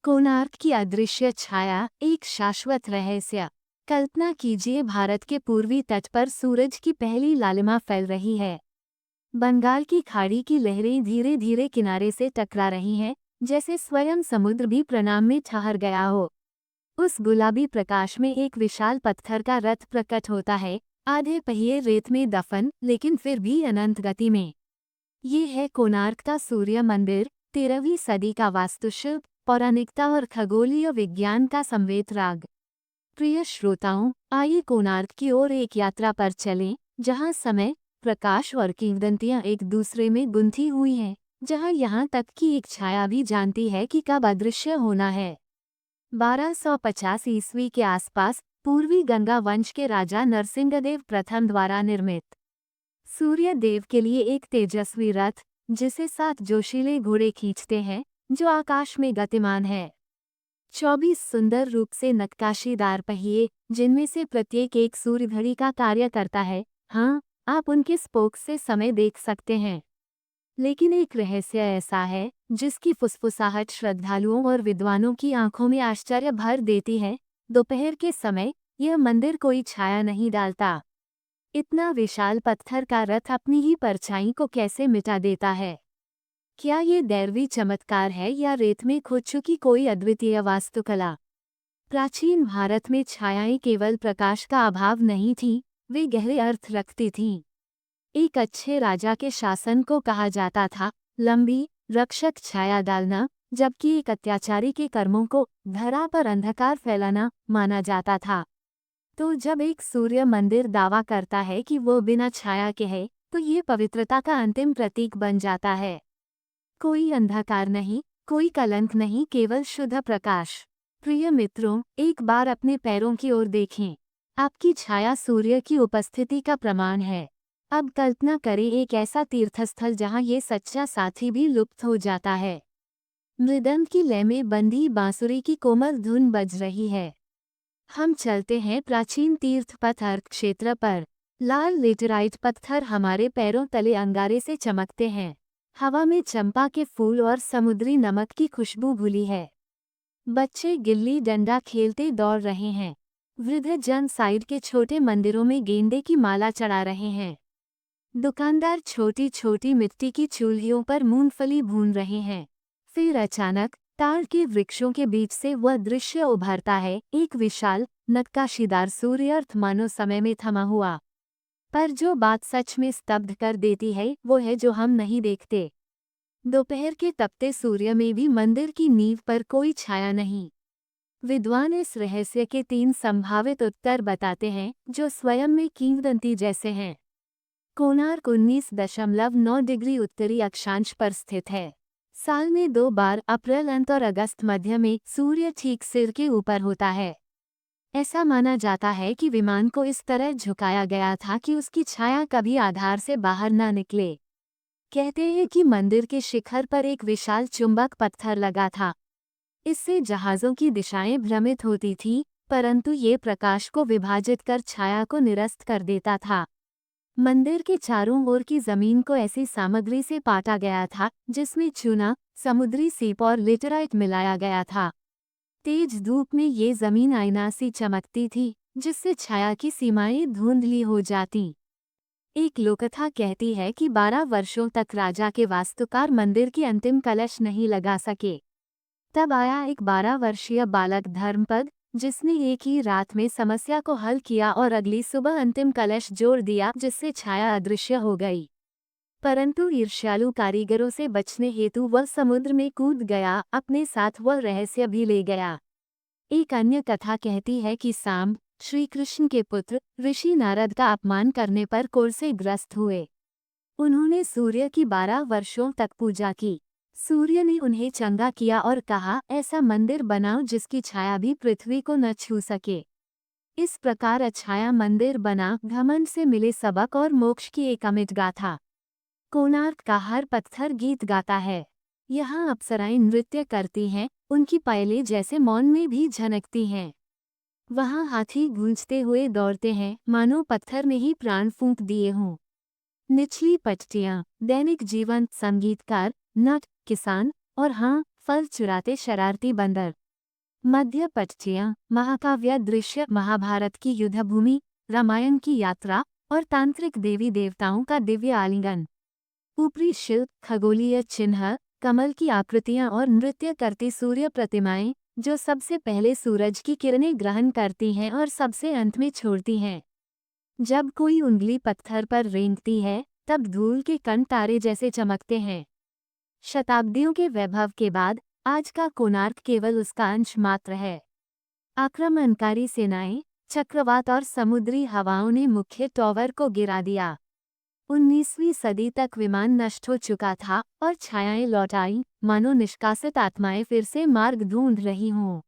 कोणार्क की अदृश्य छाया, एक शाश्वत रहस्य। कल्पना कीजिए, भारत के पूर्वी तट पर सूरज की पहली लालिमा फैल रही है। बंगाल की खाड़ी की लहरें धीरे धीरे किनारे से टकरा रही हैं, जैसे स्वयं समुद्र भी प्रणाम में ठहर गया हो। उस गुलाबी प्रकाश में एक विशाल पत्थर का रथ प्रकट होता है, आधे पहिए रेत में दफन, लेकिन फिर भी अनंत गति में। ये है कोणार्क का सूर्य मंदिर, 13वीं सदी का वास्तुशिल्प, पौराणिकता और खगोलीय विज्ञान का समवेत राग। प्रिय श्रोताओं, आइए कोणार्क की ओर एक यात्रा पर चलें, जहां समय, प्रकाश और किंवदंतियां एक दूसरे में गुंथी हुई हैं, जहां यहाँ तक कि एक छाया भी जानती है कि कब अदृश्य होना है। 1250 ईस्वी के आसपास पूर्वी गंगा वंश के राजा नरसिंहदेव प्रथम द्वारा निर्मित सूर्य देव के लिए एक तेजस्वी रथ, जिसे 7 जोशीले घोड़े खींचते हैं, जो आकाश में गतिमान है। 24 सुंदर रूप से नक्काशीदार पहिए, जिनमें से प्रत्येक एक सूर्य घड़ी का कार्य करता है। हाँ, आप उनके स्पोक से समय देख सकते हैं। लेकिन एक रहस्य ऐसा है, जिसकी फुसफुसाहट श्रद्धालुओं और विद्वानों की आंखों में आश्चर्य भर देती है। दोपहर के समय यह मंदिर कोई छाया नहीं डालता। इतना विशाल पत्थर का रथ अपनी ही परछाई को कैसे मिटा देता है? क्या ये दैवी चमत्कार है या रेत में खो चुकी कोई अद्वितीय वास्तुकला? प्राचीन भारत में छायाएं केवल प्रकाश का अभाव नहीं थीं, वे गहरे अर्थ रखती थीं। एक अच्छे राजा के शासन को कहा जाता था लंबी, रक्षक छाया डालना, जबकि एक अत्याचारी के कर्मों को धरा पर अंधकार फैलाना माना जाता था। तो जब एक सूर्य मंदिर दावा करता है कि वो बिना छाया के है, तो ये पवित्रता का अंतिम प्रतीक बन जाता है। कोई अंधकार नहीं, कोई कलंक नहीं, केवल शुद्ध प्रकाश। प्रिय मित्रों, एक बार अपने पैरों की ओर देखें। आपकी छाया सूर्य की उपस्थिति का प्रमाण है। अब कल्पना करें एक ऐसा तीर्थस्थल जहां ये सच्चा साथी भी लुप्त हो जाता है। मृदंग की लय में बंधी बांसुरी की कोमल धुन बज रही है। हम चलते हैं प्राचीन तीर्थ पथ अर्क क्षेत्र पर। लाल लेटेराइट पत्थर हमारे पैरों तले अंगारे से चमकते हैं। हवा में चंपा के फूल और समुद्री नमक की खुशबू घुली है। बच्चे गिल्ली डंडा खेलते दौड़ रहे हैं। वृद्ध जन साइड के छोटे मंदिरों में गेंदे की माला चढ़ा रहे हैं। दुकानदार छोटी छोटी मिट्टी की चूल्हियों पर मूंगफली भून रहे हैं। फिर अचानक ताड़ के वृक्षों के बीच से वह दृश्य उभरता है, एक विशाल, नक्काशीदार सूर्यार्थ मानो समय में थमा हुआ। पर जो बात सच में स्तब्ध कर देती है, वो है जो हम नहीं देखते। दोपहर के तपते सूर्य में भी मंदिर की नींव पर कोई छाया नहीं। विद्वान इस रहस्य के 3 संभावित उत्तर बताते हैं, जो स्वयं में किंवदंती जैसे हैं। कोणार्क 19.9 डिग्री उत्तरी अक्षांश पर स्थित है। साल में 2 बार, अप्रैल अंत और अगस्त मध्य में, सूर्य ठीक सिर के ऊपर होता है। ऐसा माना जाता है कि विमान को इस तरह झुकाया गया था कि उसकी छाया कभी आधार से बाहर न निकले। कहते हैं कि मंदिर के शिखर पर एक विशाल चुंबक पत्थर लगा था। इससे जहाज़ों की दिशाएं भ्रमित होती थीं, परंतु ये प्रकाश को विभाजित कर छाया को निरस्त कर देता था। मंदिर के चारों ओर की जमीन को ऐसी सामग्री से पाटा गया था, जिसमें चूना, समुद्री सीप और लेटेराइट मिलाया गया था। तेज धूप में ये जमीन आईना सी चमकती थी, जिससे छाया की सीमाएं धुंधली हो जाती। एक लोककथा कहती है कि 12 वर्षों तक राजा के वास्तुकार मंदिर की अंतिम कलश नहीं लगा सके। तब आया एक 12 वर्षीय बालक धर्मपद, जिसने एक ही रात में समस्या को हल किया और अगली सुबह अंतिम कलश जोड़ दिया, जिससे छाया अदृश्य हो गई। परंतु ईर्ष्यालु कारीगरों से बचने हेतु वह समुद्र में कूद गया, अपने साथ वह रहस्य भी ले गया। एक अन्य कथा कहती है कि सांब, श्री कृष्ण के पुत्र, ऋषि नारद का अपमान करने पर क्रोध से ग्रस्त हुए। उन्होंने सूर्य की 12 वर्षों तक पूजा की। सूर्य ने उन्हें चंगा किया और कहा, ऐसा मंदिर बनाओ जिसकी छाया भी पृथ्वी को न छू सके। इस प्रकार अछाया मंदिर बना, घमंड से मिले सबक और मोक्ष की एक अमिट गाथा। कोणार्क का हर पत्थर गीत गाता है। यहाँ अप्सराएं नृत्य करती हैं, उनकी पायलें जैसे मौन में भी झनकती हैं। वहाँ हाथी गूंजते हुए दौड़ते हैं, मानो पत्थर ने ही प्राण फूंक दिए हों। निचली पट्टियाँ, दैनिक जीवन, संगीतकार, नट, किसान और हाँ, फल चुराते शरारती बंदर। मध्य पटचियां, महाकाव्य दृश्य, महाभारत की युद्धभूमि, रामायण की यात्रा और तांत्रिक देवी देवताओं का दिव्य आलिंगन। ऊपरी शिल्प, खगोलीय चिन्ह, कमल की आकृतियां और नृत्य करती सूर्य प्रतिमाएं, जो सबसे पहले सूरज की किरणें ग्रहण करती हैं और सबसे अंत में छोड़ती हैं। जब कोई उंगली पत्थर पर रेंगती है, तब धूल के कण तारे जैसे चमकते हैं। शताब्दियों के वैभव के बाद आज का कोणार्क केवल उसका अंश मात्र है। आक्रमणकारी सेनाएं, चक्रवात और समुद्री हवाओं ने मुख्य टॉवर को गिरा दिया। 19वीं सदी तक विमान नष्ट हो चुका था और छायाएं लौट आईं, मानो निष्कासित आत्माएं फिर से मार्ग ढूंढ रही हों।